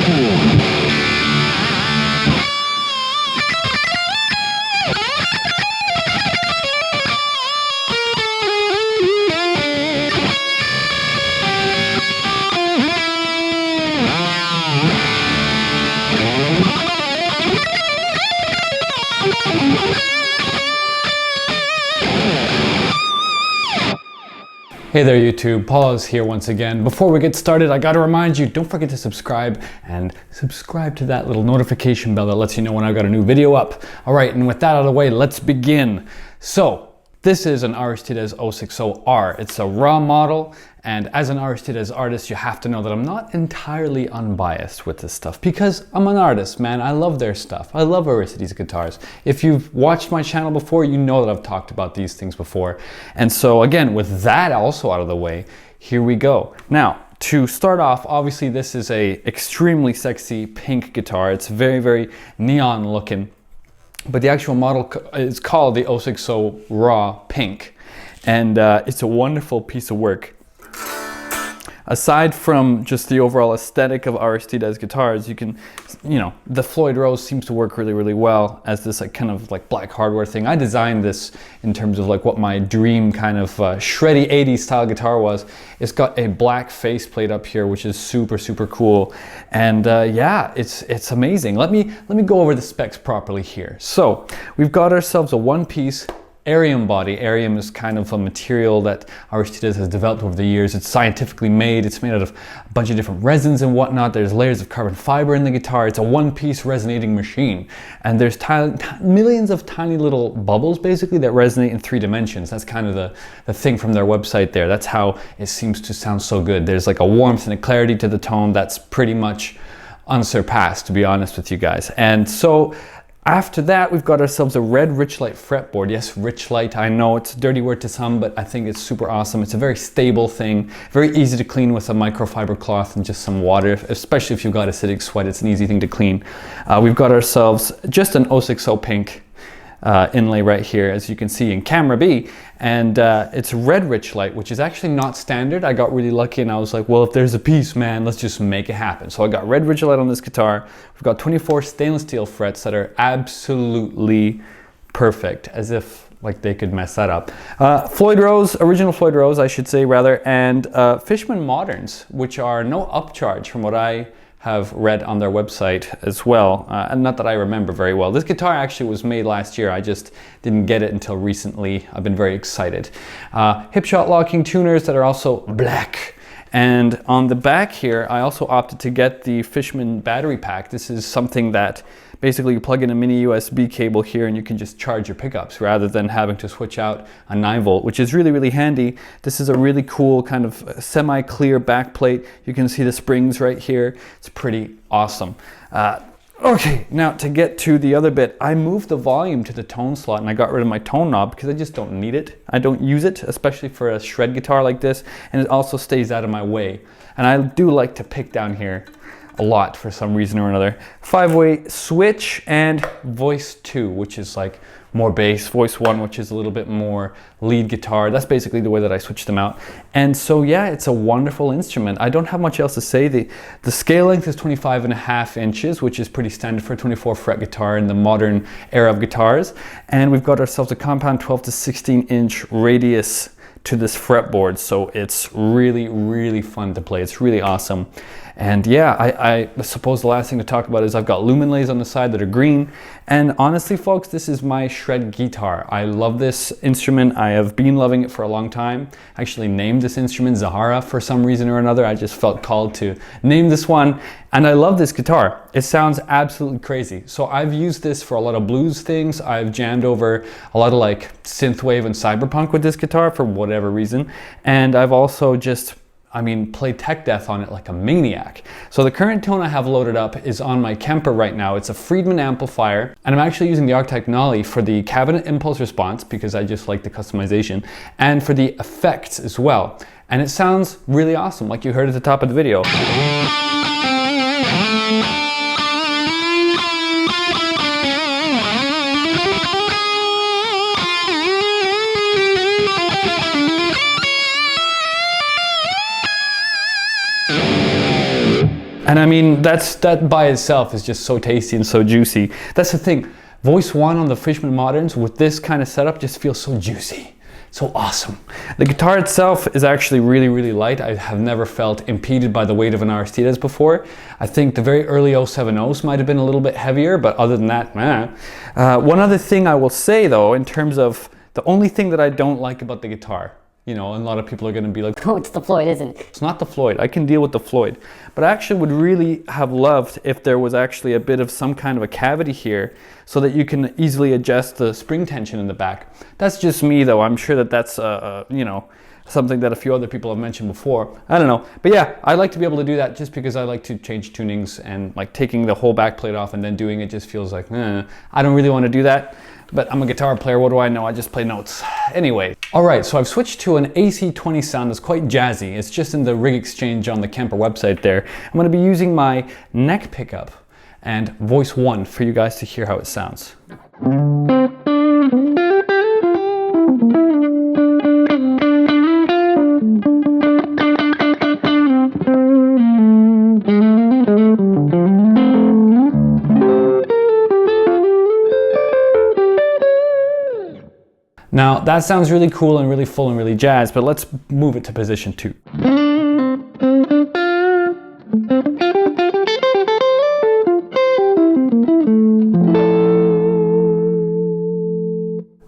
Hey there YouTube, Paul's here once again. Before we get started, I gotta remind you, don't forget to subscribe and subscribe to that little notification bell that lets you know when I've got a new video up. All right, and with that out of the way, let's begin. So, this is an Aristides 060R. It's a raw model, and as an Aristides artist, you have to know that I'm not entirely unbiased with this stuff because I'm an artist, man. I love their stuff. I love Aristides guitars. If you've watched my channel before, you know that I've talked about these things before. And so again, with that also out of the way, here we go. Now, to start off, obviously this is a extremely sexy pink guitar. It's very, very neon looking. But the actual model is called the 060 Raw Pink, and it's a wonderful piece of work. Aside from just the overall aesthetic of Aristides guitars, you can, the Floyd Rose seems to work really, really well as this kind of black hardware thing. I designed this in terms of what my dream kind of shreddy 80s style guitar was. It's got a black faceplate up here, which is super, super cool. And yeah, it's amazing. Let me go over the specs properly here. So we've got ourselves a one-piece Arium body. Arium is kind of a material that Aristides has developed over the years. It's scientifically made. It's made out of a bunch of different resins and whatnot. There's layers of carbon fiber in the guitar. It's a one-piece resonating machine. And there's millions of tiny little bubbles basically that resonate in 3 dimensions. That's kind of the thing from their website there. That's how it seems to sound so good. There's like a warmth and a clarity to the tone that's pretty much unsurpassed, to be honest with you guys. And so after that, we've got ourselves a red Richlite fretboard. Yes, Richlite, I know it's a dirty word to some, but I think it's super awesome. It's a very stable thing, very easy to clean with a microfiber cloth and just some water, especially if you've got acidic sweat, it's an easy thing to clean. We've got ourselves just an 060 pink inlay right here, as you can see in camera B, and it's red Richlite, which is actually not standard. I got really lucky and I was like, well, if there's a piece, man, let's just make it happen. So I got red Richlite on this guitar. We've got 24 stainless steel frets that are absolutely perfect, as if they could mess that up. Floyd Rose, original Floyd Rose, I should say rather, and Fishman Moderns, which are no upcharge from what I have read on their website as well, and not that I remember very well. This guitar actually was made last year. I just didn't get it until recently. I've been very excited. Hip shot locking tuners that are also black. And on the back here, I also opted to get the Fishman battery pack. This is something that basically you plug in a mini USB cable here and you can just charge your pickups rather than having to switch out a 9-volt, which is really, really handy. This is a really cool kind of semi-clear back plate. You can see the springs right here. It's pretty awesome. Okay, now to get to the other bit, I moved the volume to the tone slot and I got rid of my tone knob because I just don't need it. I don't use it, especially for a shred guitar like this, and it also stays out of my way. And I do like to pick down here a lot for some reason or another. 5-way switch and voice 2, which is more bass, voice 1, which is a little bit more lead guitar. That's basically the way that I switched them out. And so yeah, it's a wonderful instrument. I don't have much else to say. The scale length is 25.5 inches, which is pretty standard for a 24 fret guitar in the modern era of guitars. And we've got ourselves a compound 12 to 16 inch radius to this fretboard. So it's really, really fun to play. It's really awesome. And yeah, I suppose the last thing to talk about is I've got lumen lays on the side that are green. And honestly, folks, this is my shred guitar. I love this instrument. I have been loving it for a long time. I actually named this instrument Zahara for some reason or another. I just felt called to name this one. And I love this guitar. It sounds absolutely crazy. So I've used this for a lot of blues things. I've jammed over a lot of synthwave and cyberpunk with this guitar for whatever reason. And I've also just play tech death on it like a maniac. So the current tone I have loaded up is on my Kemper right now. It's a Fretboard amplifier, and I'm actually using the Arctic Nolly for the cabinet impulse response because I just like the customization, and for the effects as well. And it sounds really awesome, like you heard at the top of the video. And And I mean, that by itself is just so tasty and so juicy. That's the thing. Voice 1 on the Fishman Moderns with this kind of setup just feels so juicy. So awesome. The guitar itself is actually really, really light. I have never felt impeded by the weight of an Aristides before. I think the very early 070s might have been a little bit heavier, but other than that, one other thing I will say though, in terms of the only thing that I don't like about the guitar, you know, and a lot of people are going to be like, oh, it's the Floyd, isn't it? It's not the Floyd. I can deal with the Floyd. But I actually would really have loved if there was actually a bit of some kind of a cavity here so that you can easily adjust the spring tension in the back. That's just me though. I'm sure that that's, you know, something that a few other people have mentioned before. I don't know. But yeah, I like to be able to do that just because I like to change tunings, and like taking the whole back plate off and then doing it just feels like, I don't really want to do that. But I'm a guitar player, what do I know? I just play notes. Anyway. Alright, so I've switched to an AC20 sound that's quite jazzy. It's just in the rig exchange on the Kemper website there. I'm going to be using my neck pickup and voice 1 for you guys to hear how it sounds. Now that sounds really cool and really full and really jazz, but let's move it to position 2.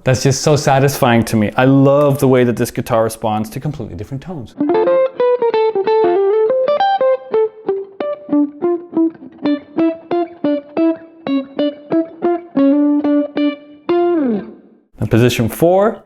That's just so satisfying to me. I love the way that this guitar responds to completely different tones. Position 4.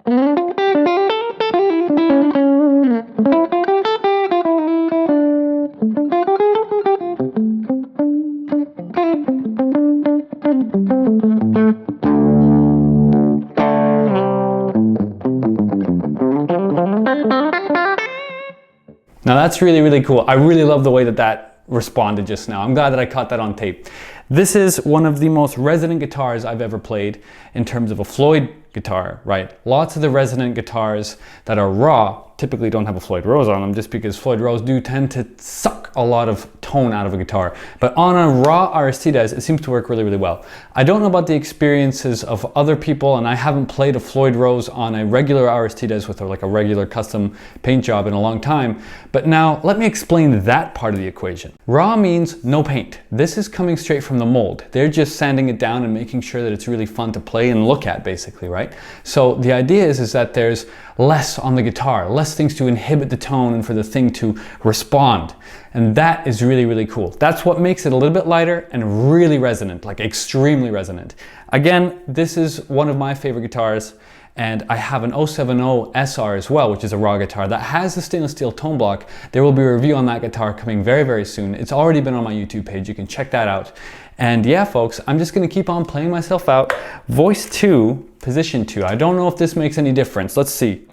Now that's really, really cool. I really love the way that that responded just now. I'm glad that I caught that on tape. This is one of the most resonant guitars I've ever played in terms of a Floyd guitar, right? Lots of the resonant guitars that are raw typically don't have a Floyd Rose on them, just because Floyd Rose do tend to suck a lot of tone out of a guitar. But on a raw Aristides, it seems to work really, really well. I don't know about the experiences of other people, and I haven't played a Floyd Rose on a regular Aristides with like a regular custom paint job in a long time. But now let me explain that part of the equation. Raw means no paint. This is coming straight from the mold. They're just sanding it down and making sure that it's really fun to play and look at, basically, right? So the idea is that there's less on the guitar, less things to inhibit the tone and for the thing to respond. And that is really, really cool. That's what makes it a little bit lighter and really resonant, like extremely resonant. Again, this is one of my favorite guitars, and I have an 070 SR as well, which is a raw guitar that has the stainless steel tone block. There will be a review on that guitar coming very, very soon. It's already been on my YouTube page. You can check that out. And yeah, folks, I'm just gonna keep on playing myself out. Voice 2, position 2. I don't know if this makes any difference. Let's see.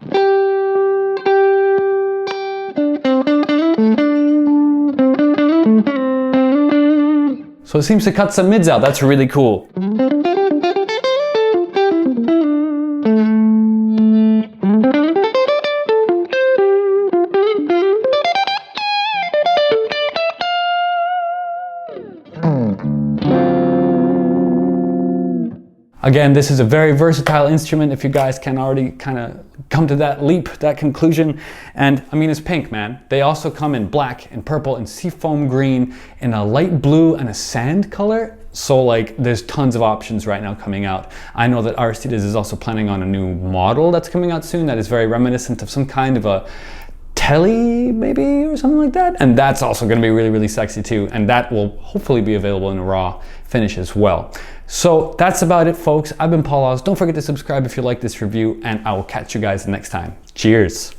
So it seems to cut some mids out. That's really cool. Again, this is a very versatile instrument, if you guys can already kind of come to that leap, that conclusion. And I mean, it's pink, man. They also come in black and purple and seafoam green, in a light blue and a sand color. So like, there's tons of options right now coming out. I know that Aristides is also planning on a new model that's coming out soon that is very reminiscent of some kind of a Telly maybe, or something like that. And that's also gonna be really, really sexy too. And that will hopefully be available in a raw finish as well. So that's about it, folks. I've been Paul Oz. Don't forget to subscribe if you like this review, and I will catch you guys next time. Cheers.